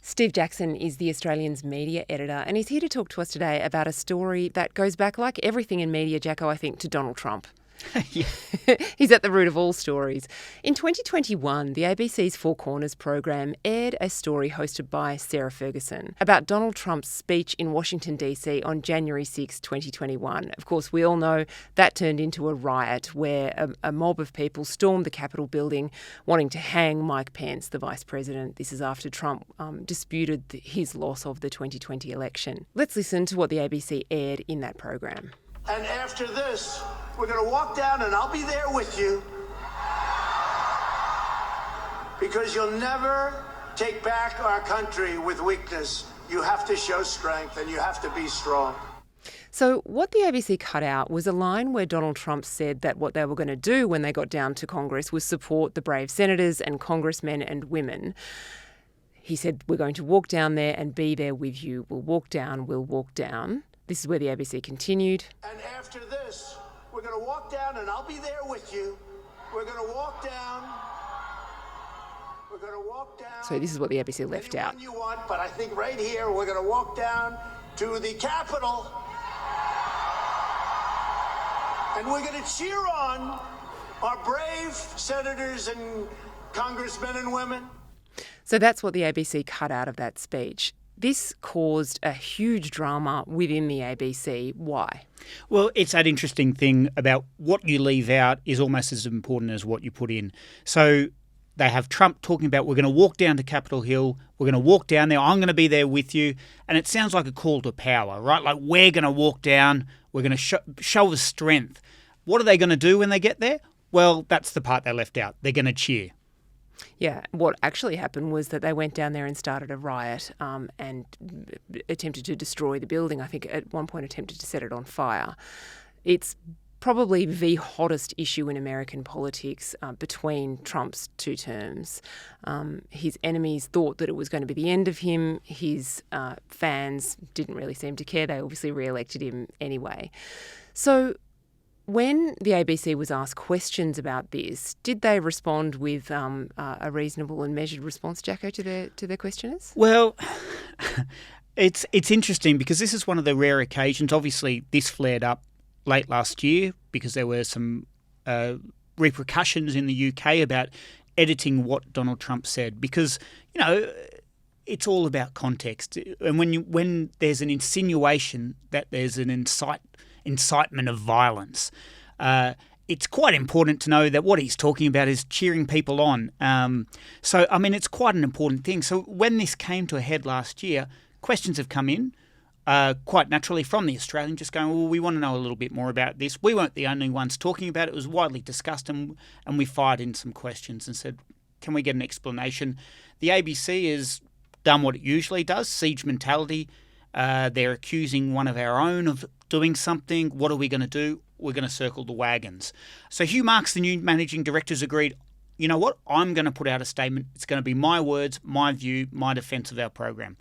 Steve Jackson is the Australian's media editor, and he's here to talk to us today about a story that goes back, like everything in media, Jacko, I think, to Donald Trump. He's at the root of all stories. In 2021, the ABC's Four Corners program aired a story hosted by Sarah Ferguson about Donald Trump's speech in Washington, D.C. on January 6, 2021. Of course, we all know that turned into a riot where a mob of people stormed the Capitol building wanting to hang Mike Pence, the Vice President. This is after Trump disputed his loss of the 2020 election. Let's listen to what the ABC aired in that program. And after this, we're going to walk down and I'll be there with you, because you'll never take back our country with weakness. You have to show strength and you have to be strong. So what the ABC cut out was a line where Donald Trump said that what they were going to do when they got down to Congress was support the brave senators and congressmen and women. He said, we're going to walk down there and be there with you. We'll walk down. This is where the ABC continued. And after this, we're going to walk down and I'll be there with you. We're going to walk down. We're going to walk down. So this is what the ABC left out. You want, but I think right here, we're going to walk down to the Capitol. And we're going to cheer on our brave senators and congressmen and women. So that's what the ABC cut out of that speech. This caused a huge drama within the ABC. Why? Well, it's that interesting thing about what you leave out is almost as important as what you put in. So they have Trump talking about, we're going to walk down to Capitol Hill, we're going to walk down there, I'm going to be there with you. And it sounds like a call to power, right? Like, we're going to walk down, we're going to show the strength. What are they going to do when they get there? Well, that's the part they left out. They're going to cheer. Yeah, what actually happened was that they went down there and started a riot and attempted to destroy the building. I think at one point attempted to set it on fire. It's probably the hottest issue in American politics between Trump's two terms. His enemies thought that it was going to be the end of him. His fans didn't really seem to care. They obviously re-elected him anyway. So when the ABC was asked questions about this, did they respond with a reasonable and measured response, Jacko, to their questioners? Well, it's interesting because this is one of the rare occasions. Obviously, this flared up late last year because there were some repercussions in the UK about editing what Donald Trump said. Because, you know, it's all about context. And when there's an insinuation that there's an incitement of violence, it's quite important to know that what he's talking about is cheering people on. So, I mean, it's quite an important thing. So when this came to a head last year, questions have come in quite naturally from the Australian, just going, well, we want to know a little bit more about this. We weren't the only ones talking about it. It was widely discussed, and we fired in some questions and said, can we get an explanation? The ABC has done what it usually does, siege mentality. They're accusing one of our own of doing something. What are we going to do? We're going to circle the wagons. So Hugh Marks, the new managing director, has agreed, you know what? I'm going to put out a statement. It's going to be my words, my view, my defence of our program.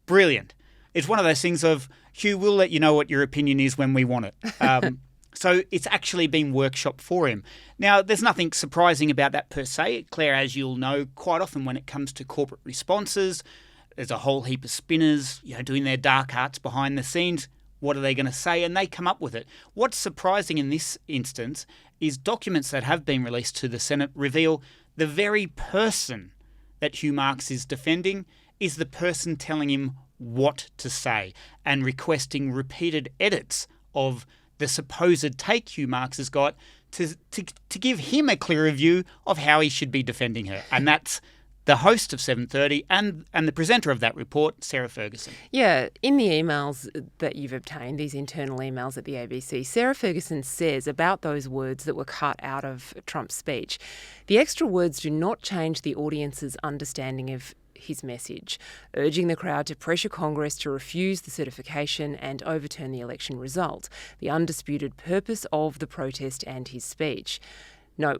Brilliant. It's one of those things of, Hugh, we'll let you know what your opinion is when we want it. So it's actually been workshopped for him. Now, there's nothing surprising about that per se. Claire, as you'll know, quite often when it comes to corporate responses, there's a whole heap of spinners, doing their dark arts behind the scenes. What are they going to say? And they come up with it. What's surprising in this instance is documents that have been released to the Senate reveal the very person that Hugh Marks is defending is the person telling him what to say and requesting repeated edits of the supposed take Hugh Marks has got to give him a clearer view of how he should be defending her. And that's the host of 7:30 and the presenter of that report, Sarah Ferguson. Yeah, in the emails that you've obtained, these internal emails at the ABC, Sarah Ferguson says about those words that were cut out of Trump's speech, the extra words do not change the audience's understanding of his message, urging the crowd to pressure Congress to refuse the certification and overturn the election result, the undisputed purpose of the protest and his speech. No,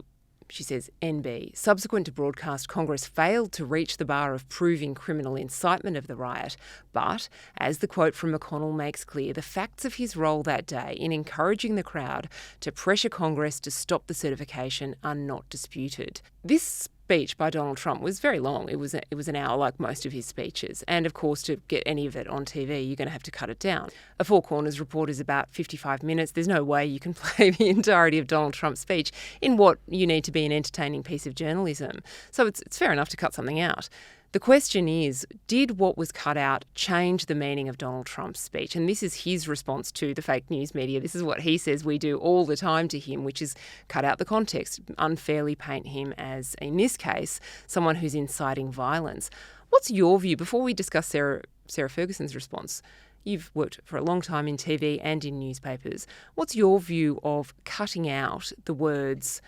she says, NB, subsequent to broadcast, Congress failed to reach the bar of proving criminal incitement of the riot. But, as the quote from McConnell makes clear, the facts of his role that day in encouraging the crowd to pressure Congress to stop the certification are not disputed. This speech by Donald Trump was very long. It was an hour, like most of his speeches. And of course, to get any of it on TV, you're going to have to cut it down. A Four Corners report is about 55 minutes. There's no way you can play the entirety of Donald Trump's speech in what you need to be an entertaining piece of journalism. So it's fair enough to cut something out. The question is, did what was cut out change the meaning of Donald Trump's speech? And this is his response to the fake news media. This is what he says we do all the time to him, which is cut out the context, unfairly paint him as, in this case, someone who's inciting violence. What's your view, before we discuss Sarah Ferguson's response? You've worked for a long time in TV and in newspapers. What's your view of cutting out the words,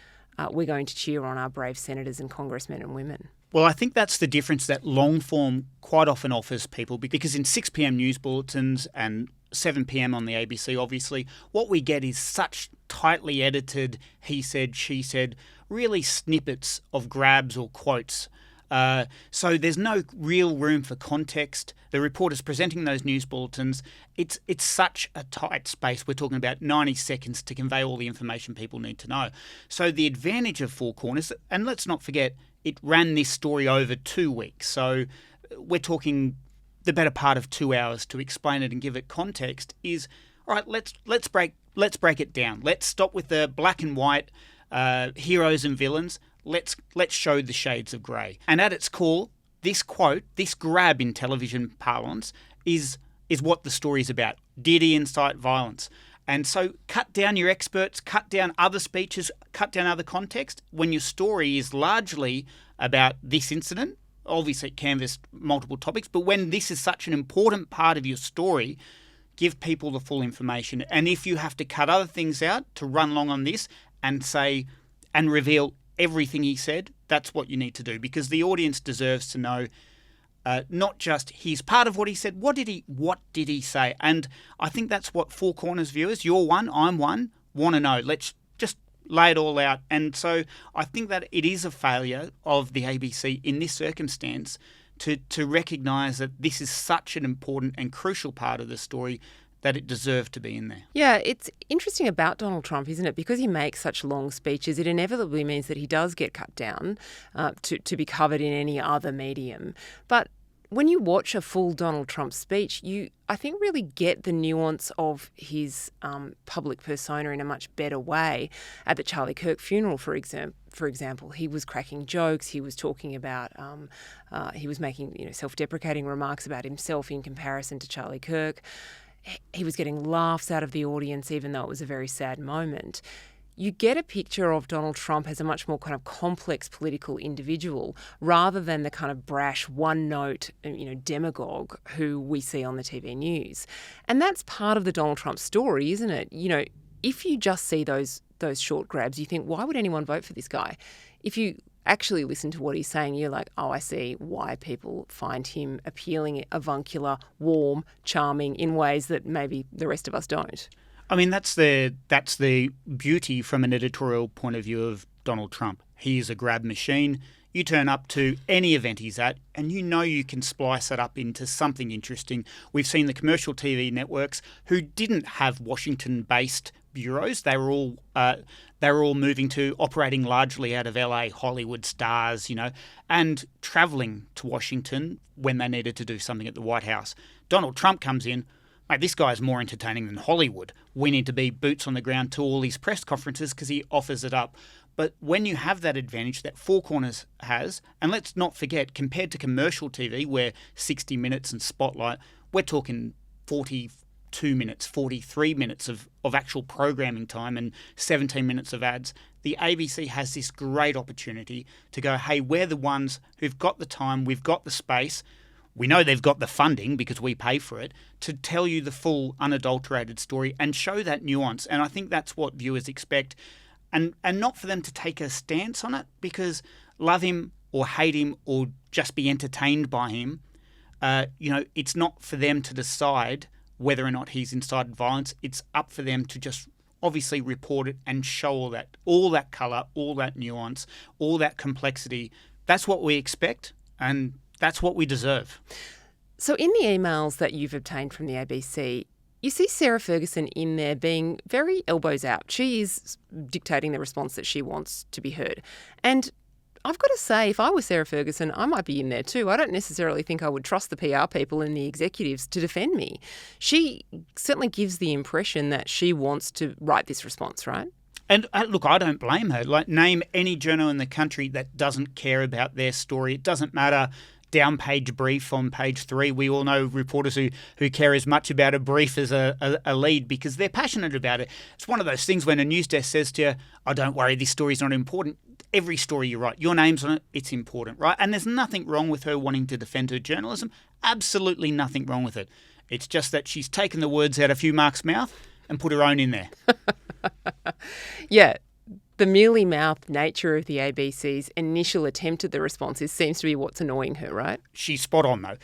we're going to cheer on our brave senators and congressmen and women? Well, I think that's the difference that long form quite often offers people, because in 6 p.m. news bulletins and 7 p.m. on the ABC, obviously, what we get is such tightly edited he said, she said, really snippets of grabs or quotes. So there's no real room for context. The reporters presenting those news bulletins, it's such a tight space. We're talking about 90 seconds to convey all the information people need to know. So the advantage of Four Corners, and let's not forget, it ran this story over 2 weeks. So we're talking the better part of 2 hours to explain it and give it context, is, all right, let's break it down. Let's stop with the black and white heroes and villains. Let's show the shades of grey. And at its core, this quote, this grab in television parlance, is what the story is about. Did he incite violence? And so cut down your experts, cut down other speeches, cut down other context. When your story is largely about this incident, obviously it canvassed multiple topics, but when this is such an important part of your story, give people the full information. And if you have to cut other things out to run long on this and say and reveal everything he said, that's what you need to do, because the audience deserves to know not just he's part of what he said, what did he say? And I think that's what Four Corners viewers, you're one, I'm one, want to know. Let's just lay it all out. And so I think that it is a failure of the ABC in this circumstance to recognise that this is such an important and crucial part of the story that it deserved to be in there. Yeah, it's interesting about Donald Trump, isn't it? Because he makes such long speeches, it inevitably means that he does get cut down to be covered in any other medium. But when you watch a full Donald Trump speech, you, I think, really get the nuance of his public persona in a much better way. At the Charlie Kirk funeral, for example, he was cracking jokes. He was talking about, he was making self-deprecating remarks about himself in comparison to Charlie Kirk. He was getting laughs out of the audience, even though it was a very sad moment. You get a picture of Donald Trump as a much more kind of complex political individual, rather than the kind of brash, one-note, demagogue who we see on the TV news. And that's part of the Donald Trump story, isn't it? If you just see those short grabs, you think, why would anyone vote for this guy? If you actually listen to what he's saying, you're like, oh, I see why people find him appealing, avuncular, warm, charming in ways that maybe the rest of us don't. I mean, that's the beauty from an editorial point of view of Donald Trump. He is a grab machine. You turn up to any event he's at and you can splice it up into something interesting. We've seen the commercial TV networks who didn't have Washington-based bureaus. They were all moving to operating largely out of LA, Hollywood stars, and travelling to Washington when they needed to do something at the White House. Donald Trump comes in, mate, this guy's more entertaining than Hollywood. We need to be boots on the ground to all these press conferences because he offers it up. But when you have that advantage that Four Corners has, and let's not forget, compared to commercial TV where 60 Minutes and Spotlight, we're talking 42 minutes, 43 minutes of actual programming time and 17 minutes of ads. The ABC has this great opportunity to go, hey, we're the ones who've got the time, we've got the space, we know they've got the funding because we pay for it, to tell you the full unadulterated story and show that nuance. And I think that's what viewers expect. And not for them to take a stance on it, because love him or hate him or just be entertained by him, it's not for them to decide whether or not he's incited violence. It's up for them to just obviously report it and show all that colour, all that nuance, all that complexity. That's what we expect, and that's what we deserve. So in the emails that you've obtained from the ABC, you see Sarah Ferguson in there being very elbows out. She is dictating the response that she wants to be heard. And I've got to say, if I was Sarah Ferguson, I might be in there too. I don't necessarily think I would trust the PR people and the executives to defend me. She certainly gives the impression that she wants to write this response, right? And look, I don't blame her. Like, name any journal in the country that doesn't care about their story. It doesn't matter. Down page brief on page 3. We all know reporters who care as much about a brief as a lead because they're passionate about it. It's one of those things when a news desk says to you, oh, don't worry, this story's not important. Every story you write, your name's on it, it's important, right? And there's nothing wrong with her wanting to defend her journalism. Absolutely nothing wrong with it. It's just that she's taken the words out of Hugh Mark's mouth and put her own in there. Yeah. The mealy-mouthed nature of the ABC's initial attempt at the responses seems to be what's annoying her, right? She's spot on, though.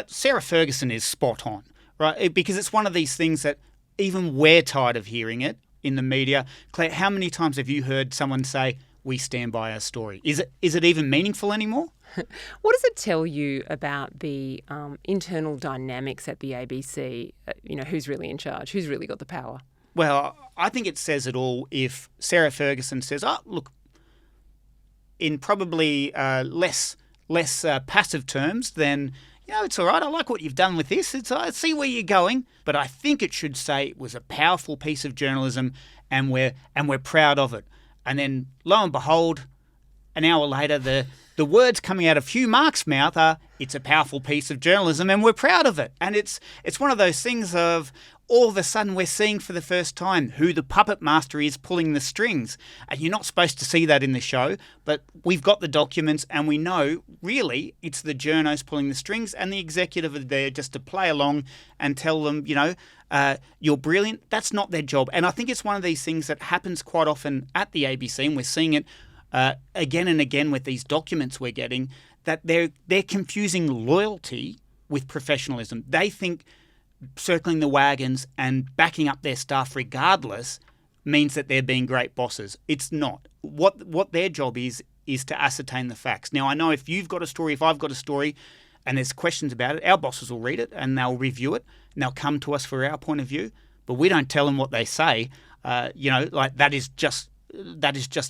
Sarah Ferguson is spot on, right? Because it's one of these things that even we're tired of hearing it in the media. Claire, how many times have you heard someone say, we stand by our story? Is it even meaningful anymore? What does it tell you about the internal dynamics at the ABC? Who's really in charge? Who's really got the power? Well, I think it says it all if Sarah Ferguson says, oh, look, in probably less passive terms, then, it's all right. I like what you've done with this. I see where you're going. But I think it should say it was a powerful piece of journalism and we're proud of it. And then, lo and behold, an hour later, the words coming out of Hugh Mark's mouth are, it's a powerful piece of journalism and we're proud of it. And it's one of those things of all of a sudden we're seeing for the first time who the puppet master is pulling the strings. And you're not supposed to see that in the show, but we've got the documents and we know really it's the journos pulling the strings and the executive are there just to play along and tell them, you're brilliant. That's not their job. And I think it's one of these things that happens quite often at the ABC, and we're seeing it again and again with these documents we're getting, that they're confusing loyalty with professionalism. They think circling the wagons and backing up their staff regardless means that they're being great bosses. It's not. What their job is to ascertain the facts. Now, I know if you've got a story, if I've got a story and there's questions about it, our bosses will read it and they'll review it and they'll come to us for our point of view, but we don't tell them what they say. That is just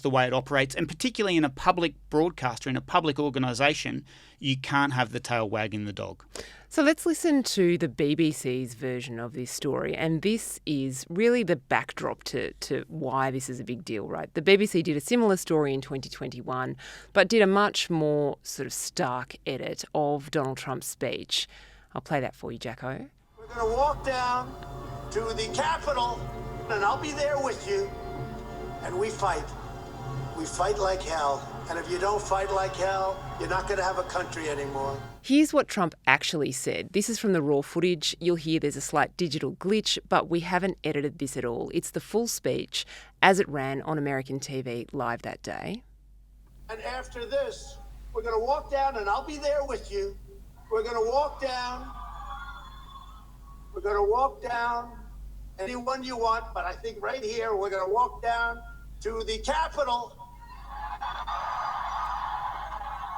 the way it operates. And particularly in a public broadcaster, in a public organisation, you can't have the tail wagging the dog. So let's listen to the BBC's version of this story. And this is really the backdrop to why this is a big deal, right? The BBC did a similar story in 2021, but did a much more sort of stark edit of Donald Trump's speech. I'll play that for you, Jacko. We're going to walk down to the Capitol, and I'll be there with you. And we fight. We fight like hell. And if you don't fight like hell, you're not going to have a country anymore. Here's what Trump actually said. This is from the raw footage. You'll hear there's a slight digital glitch, but we haven't edited this at all. It's the full speech as it ran on American TV live that day. And after this, we're going to walk down, and I'll be there with you. We're going to walk down. We're going to walk down anyone you want, but I think right here, we're going to walk down to the Capitol.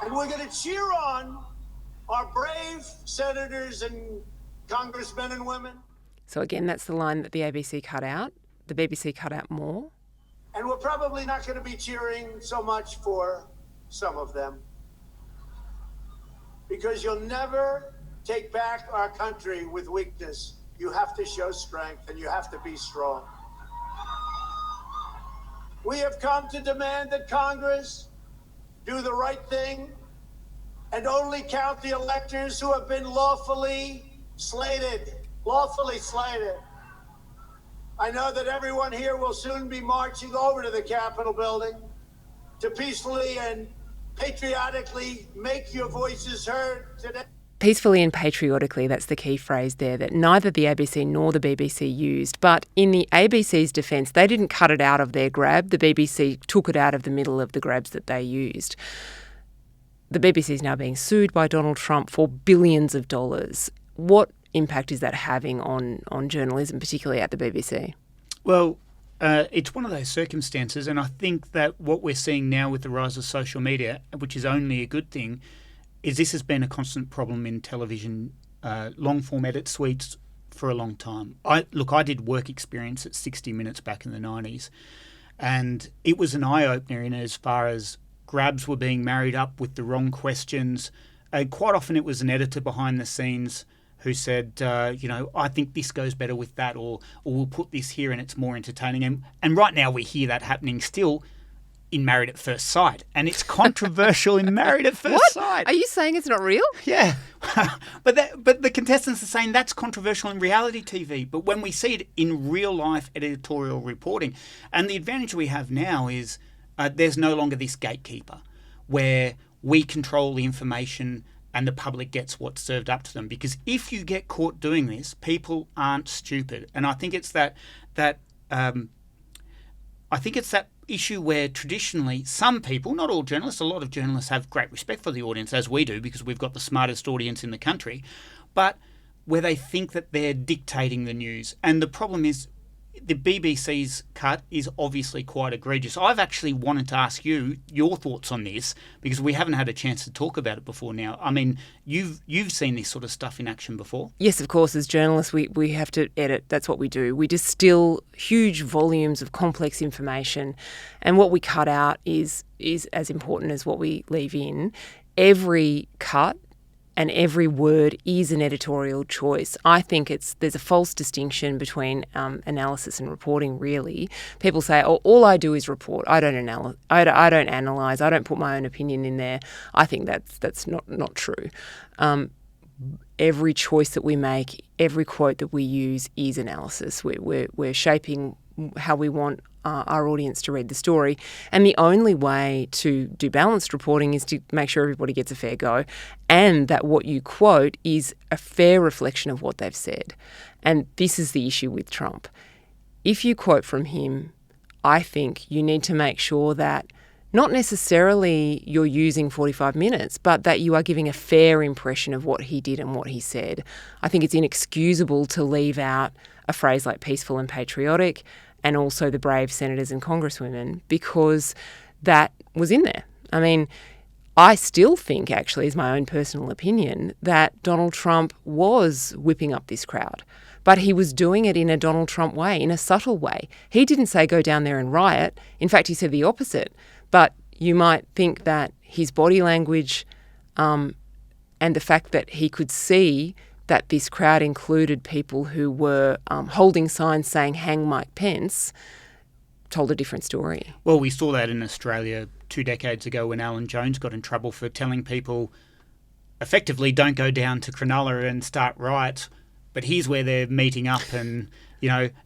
And we're going to cheer on our brave senators and congressmen and women. So again, that's the line that the ABC cut out. The BBC cut out more. And we're probably not going to be cheering so much for some of them. Because you'll never take back our country with weakness. You have to show strength and you have to be strong. We have come to demand that Congress do the right thing and only count the electors who have been lawfully slated. I know that everyone here will soon be marching over to the Capitol building to peacefully and patriotically make your voices heard today. Peacefully and patriotically, that's the key phrase there that neither the ABC nor the BBC used. But in the ABC's defence, they didn't cut it out of their grab. The BBC took it out of the middle of the grabs that they used. The BBC is now being sued by Donald Trump for billions of dollars. What impact is that having on journalism, particularly at the BBC? Well, it's one of those circumstances, and I think that what we're seeing now with the rise of social media, which is only a good thing, is this has been a constant problem in television, long-form edit suites for a long time. I did work experience at 60 Minutes back in the 90s, and it was an eye-opener in as far as grabs were being married up with the wrong questions. Quite often it was an editor behind the scenes who said, I think this goes better with that, or we'll put this here and it's more entertaining. And right now we hear that happening still in Married at First Sight. And it's controversial in Married at First Sight. Are you saying it's not real? Yeah. but the contestants are saying that's controversial in reality TV. But when we see it in real life editorial reporting, and the advantage we have now is there's no longer this gatekeeper where we control the information and the public gets what's served up to them. Because if you get caught doing this, people aren't stupid. And I think it's that issue where traditionally some people, not all journalists, a lot of journalists have great respect for the audience, as we do, because we've got the smartest audience in the country, but where they think that they're dictating the news. And the problem is the BBC's cut is obviously quite egregious. I've actually wanted to ask you your thoughts on this because we haven't had a chance to talk about it before now. I mean, you've seen this sort of stuff in action before. Yes, of course. As journalists, we have to edit. That's what we do. We distill huge volumes of complex information, and what we cut out is as important as what we leave in. Every cut and every word is an editorial choice. I think there's a false distinction between analysis and reporting, really. People say, oh, all I do is report. I don't analyse. I don't put my own opinion in there. I think that's not true. Every choice that we make, every quote that we use is analysis. We're shaping how we want our audience to read the story. And the only way to do balanced reporting is to make sure everybody gets a fair go and that what you quote is a fair reflection of what they've said. And this is the issue with Trump. If you quote from him, I think you need to make sure that not necessarily you're using 45 minutes, but that you are giving a fair impression of what he did and what he said. I think it's inexcusable to leave out a phrase like peaceful and patriotic and also the brave senators and congresswomen, because that was in there. I mean, I still think, actually, is my own personal opinion, that Donald Trump was whipping up this crowd. But he was doing it in a Donald Trump way, in a subtle way. He didn't say go down there and riot. In fact, he said the opposite. But you might think that his body language and the fact that he could see that this crowd included people who were holding signs saying hang Mike Pence told a different story. Well, we saw that in Australia 2 decades ago when Alan Jones got in trouble for telling people effectively don't go down to Cronulla and start riots, but here's where they're meeting up and,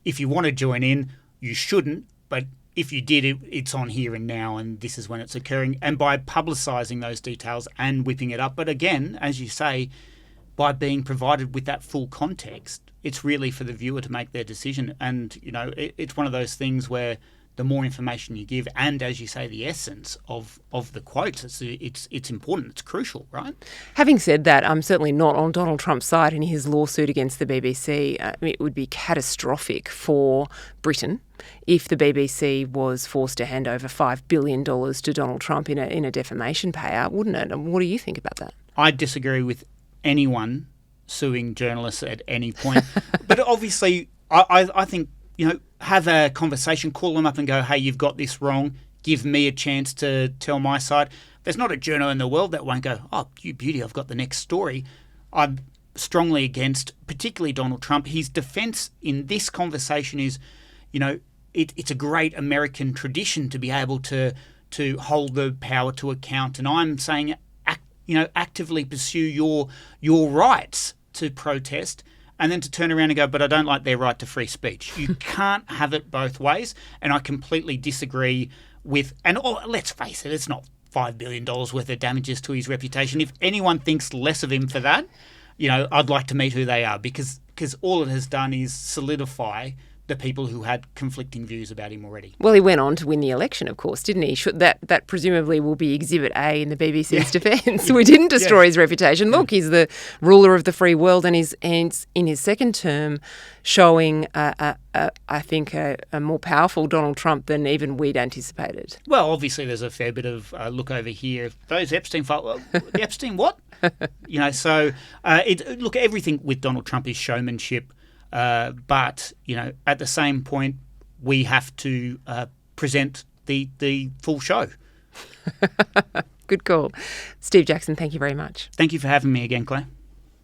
if you want to join in, you shouldn't, but if you did, it's on here and now and this is when it's occurring. And by publicising those details and whipping it up, but again, as you say, by being provided with that full context, it's really for the viewer to make their decision. And, it's one of those things where the more information you give and, as you say, the essence of the quotes, it's important, it's crucial, right? Having said that, I'm certainly not on Donald Trump's side in his lawsuit against the BBC. It would be catastrophic for Britain if the BBC was forced to hand over $5 billion to Donald Trump in a defamation payout, wouldn't it? And what do you think about that? I disagree with anyone suing journalists at any point. But obviously, I think, have a conversation, call them up and go, hey, you've got this wrong. Give me a chance to tell my side. There's not a journal in the world that won't go, oh, you beauty, I've got the next story. I'm strongly against, particularly Donald Trump. His defence in this conversation is, it's a great American tradition to be able to hold the power to account. And I'm saying actively pursue your rights to protest and then to turn around and go, but I don't like their right to free speech. You can't have it both ways. And I completely disagree with, and let's face it, it's not $5 billion worth of damages to his reputation. If anyone thinks less of him for that, I'd like to meet who they are because all it has done is solidify the people who had conflicting views about him already. Well, he went on to win the election, of course, didn't he? That presumably will be Exhibit A in the BBC's defence. We didn't destroy his reputation. Look, he's the ruler of the free world and he's in his second term showing, I think, a more powerful Donald Trump than even we'd anticipated. Well, obviously there's a fair bit of look over here. Those Epstein files, Epstein what? Look, everything with Donald Trump is showmanship. But at the same point, we have to present the full show. Good call. Steve Jackson, thank you very much. Thank you for having me again, Claire.